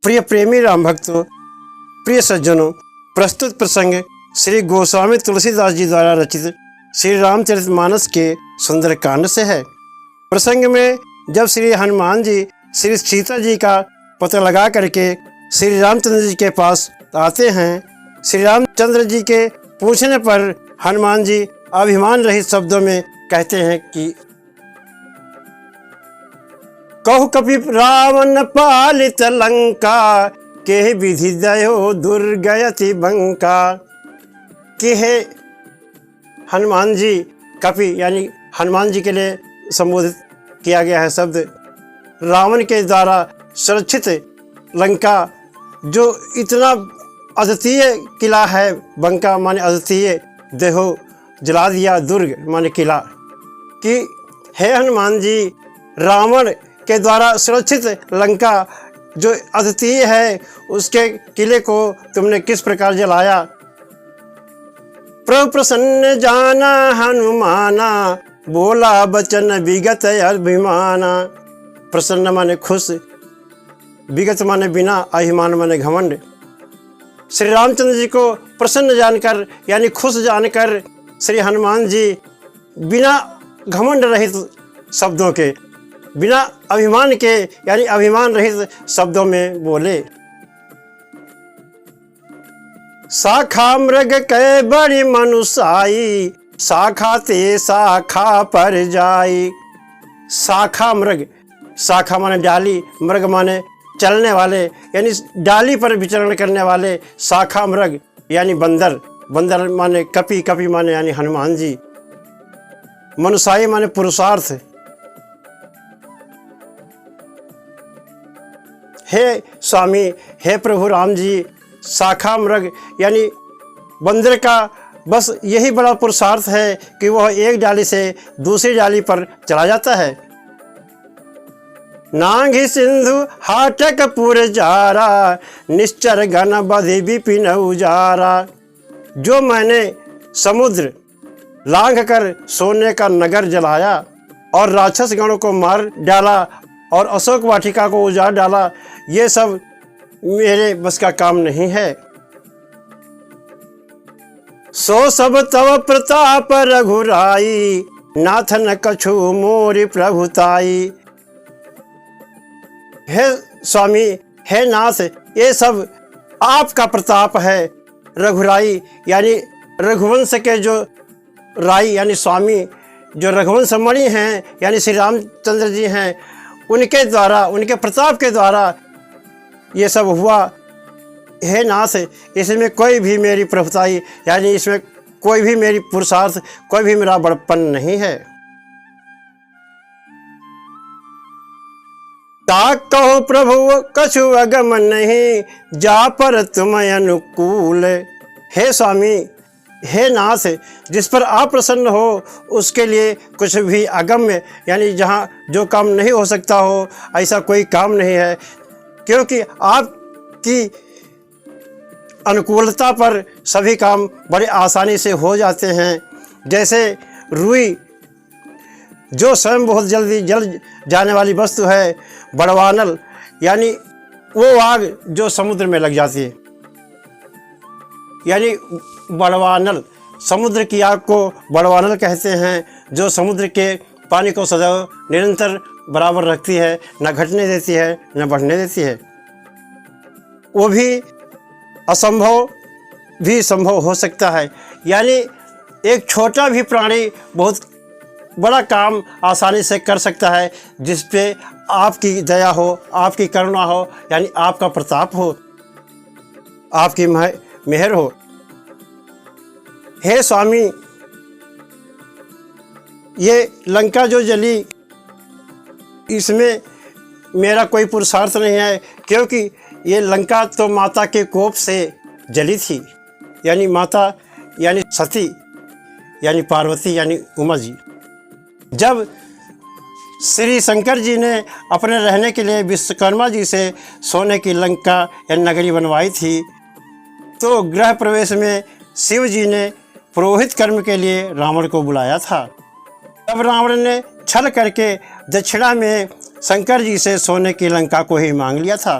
प्रिय प्रेमी राम भक्तों, प्रिय सज्जनों, प्रस्तुत प्रसंग श्री गोस्वामी तुलसीदास जी द्वारा रचित श्री रामचरितमानस के सुंदर कांड से है। प्रसंग में जब श्री हनुमान जी श्री सीता जी का पता लगा करके श्री रामचंद्र जी के पास आते हैं, श्री रामचंद्र जी के पूछने पर हनुमान जी अभिमान रहित शब्दों में कहते हैं कि कहु कपि रावण पालित लंका, के विधि दयो दुर्गयति बंका। कि हे हनुमान जी, कपि यानी हनुमान जी के लिए संबोधित किया गया है शब्द। रावण के द्वारा सुरक्षित लंका, जो इतना अद्वितीय किला है, बंका माने अद्वितीय, देहो जला दिया, दुर्ग माने किला। कि हे हनुमान जी, रावण के द्वारा सुरक्षित लंका जो अद्वितीय है, उसके किले को तुमने किस प्रकार जलाया। प्रभु प्रसन्न जाना हनुमाना, बोला बचन विगत अभिमाना। प्रसन्न माने खुश, विगत माने बिना, अभिमान माने घमंड। श्री रामचंद्र जी को प्रसन्न जानकर यानी खुश जानकर श्री हनुमान जी बिना घमंड रहित शब्दों के, बिना अभिमान के यानी अभिमान रहित शब्दों में बोले। शाखा मृग कै बड़ी मनुषाई, शाखा ते शाखा पर जाई। शाखा मृग, शाखा माने डाली, मृग माने चलने वाले यानी डाली पर विचरण करने वाले। शाखा मृग यानी बंदर, बंदर माने कपि, कपि माने यानी हनुमान जी। मनुषाई माने पुरुषार्थ। हे स्वामी, हे प्रभु राम जी, शाखा मृग यानी बंदर का बस यही बड़ा पुरुषार्थ है कि वह एक डाली से दूसरी डाली पर चला जाता है। नांगी सिंधु हाटक पुर जारा, निश्चर घन बधि विपिन उजारा। जो मैंने समुद्र लांघ कर सोने का नगर जलाया और राक्षस गणों को मार डाला और अशोक वाटिका को उजाड़ डाला, ये सब मेरे बस का काम नहीं है। सो सब तव प्रताप रघुराई, नाथन कछु मोरि प्रभुताई। हे स्वामी, हे नाथ, ये सब आपका प्रताप है। रघुराई यानी रघुवंश के जो राई यानी स्वामी, जो रघुवंश मणि हैं यानी श्री रामचंद्र जी हैं, उनके द्वारा, उनके प्रताप के द्वारा ये सब हुआ। हे नाथ, इसमें कोई भी मेरी प्रभुताई यानी इसमें कोई भी मेरी पुरुषार्थ, कोई भी मेरा बड़प्पन नहीं है। ताक कहो प्रभु कछु अगम नहीं, जा पर तुम अनुकूल। हे स्वामी, हे नाथ, जिस पर आप प्रसन्न हो उसके लिए कुछ भी अगम्य यानी जहाँ जो काम नहीं हो सकता हो, ऐसा कोई काम नहीं है, क्योंकि आपकी अनुकूलता पर सभी काम बड़े आसानी से हो जाते हैं। जैसे रुई जो स्वयं बहुत जल्दी जल जाने वाली वस्तु है, बड़वानल यानी वो आग जो समुद्र में लग जाती है, यानी बड़वानल, समुद्र की आग को बड़वानल कहते हैं, जो समुद्र के पानी को सदैव निरंतर बराबर रखती है, न घटने देती है न बढ़ने देती है। वो भी असंभव भी संभव हो सकता है, यानी एक छोटा भी प्राणी बहुत बड़ा काम आसानी से कर सकता है, जिस पे आपकी दया हो, आपकी करुणा हो, यानी आपका प्रताप हो, आपकी मेहर हो। हे स्वामी, ये लंका जो जली, इसमें मेरा कोई पुरुषार्थ नहीं है, क्योंकि ये लंका तो माता के कोप से जली थी, यानी माता यानी सती यानी पार्वती यानी उमा जी। जब श्री शंकर जी ने अपने रहने के लिए विश्वकर्मा जी से सोने की लंका या नगरी बनवाई थी, तो गृह प्रवेश में शिव जी ने पुरोहित कर्म के लिए रावण को बुलाया था। तब रावण ने छल करके दक्षिणा में शंकर जी से सोने की लंका को ही मांग लिया था।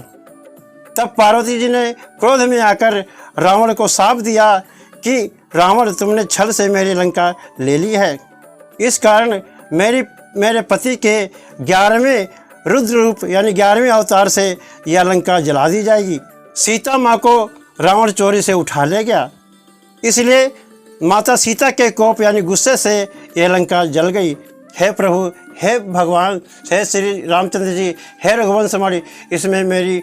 तब पार्वती जी ने क्रोध में आकर रावण को शाप दिया कि रावण, तुमने छल से मेरी लंका ले ली है, इस कारण मेरे पति के 11वें रुद्र रूप यानी 11वें अवतार से यह लंका जला दी जाएगी। सीता माँ को रावण चोरी से उठा ले गया, इसलिए माता सीता के कोप यानी गुस्से से यह लंका जल गई। हे प्रभु, हे भगवान, हे श्री रामचंद्र जी, हे रघुवंश माड़ी, इसमें मेरी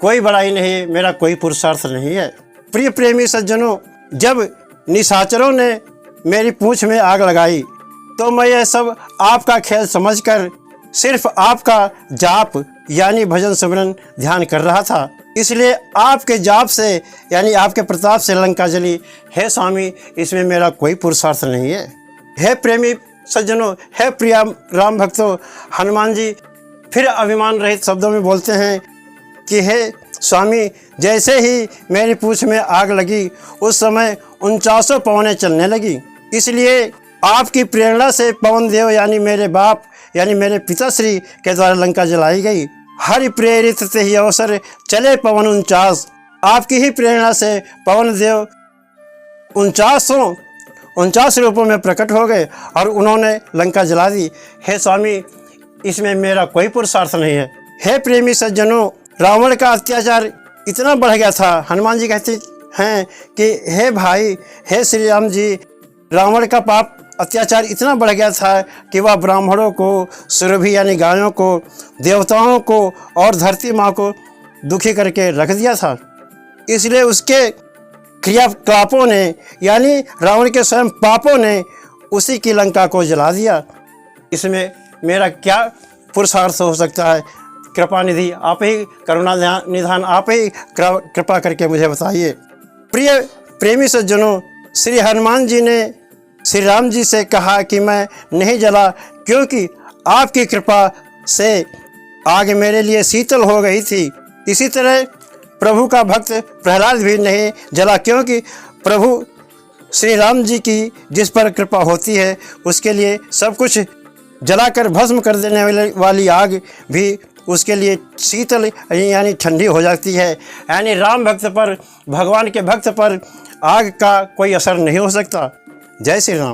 कोई बड़ाई नहीं, मेरा कोई पुरुषार्थ नहीं है। प्रिय प्रेमी सज्जनों, जब निशाचरों ने मेरी पूंछ में आग लगाई तो मैं यह सब आपका खेल समझकर सिर्फ आपका जाप यानी भजन सिमरन ध्यान कर रहा था, इसलिए आपके जाप से यानी आपके प्रताप से लंका जली। हे स्वामी, इसमें मेरा कोई पुरुषार्थ नहीं है। हे प्रेमी सज्जनों, हे प्रिया राम भक्तों, हनुमान जी फिर अभिमान रहित शब्दों में बोलते हैं कि हे स्वामी, जैसे ही मेरी पूंछ में आग लगी उस समय 49 पवनें चलने लगी, इसलिए आपकी प्रेरणा से पवन देव यानी मेरे बाप यानी मेरे पिताश्री के द्वारा लंका जलाई गई। हरि प्रेरित ते ही अवसर चले पवन 49, आपकी ही प्रेरणा से पवन देव 49 रूपों में प्रकट हो गए और उन्होंने लंका जला दी। हे स्वामी, इसमें मेरा कोई पुरुषार्थ नहीं है। हे प्रेमी सज्जनों, रावण का अत्याचार इतना बढ़ गया था, हनुमान जी कहते हैं कि हे भाई, हे श्री राम जी, रावण का पाप अत्याचार इतना बढ़ गया था कि वह ब्राह्मणों को, सुरभि यानी गायों को, देवताओं को और धरती माँ को दुखी करके रख दिया था। इसलिए उसके क्रियाकलापों ने यानी रावण के स्वयं पापों ने उसी की लंका को जला दिया। इसमें मेरा क्या पुरुषार्थ हो सकता है? कृपा निधि आप ही, करुणा निधान आप ही कृपा करके मुझे बताइए। प्रिय प्रेमी सज्जनों, श्री हनुमान जी ने श्री राम जी से कहा कि मैं नहीं जला क्योंकि आपकी कृपा से आग मेरे लिए शीतल हो गई थी। इसी तरह प्रभु का भक्त प्रहलाद भी नहीं जला क्योंकि प्रभु श्री राम जी की जिस पर कृपा होती है उसके लिए सब कुछ जलाकर भस्म कर देने वाली आग भी उसके लिए शीतल यानी ठंडी हो जाती है। यानी राम भक्त पर, भगवान के भक्त पर आग का कोई असर नहीं हो सकता। जय श्री राम।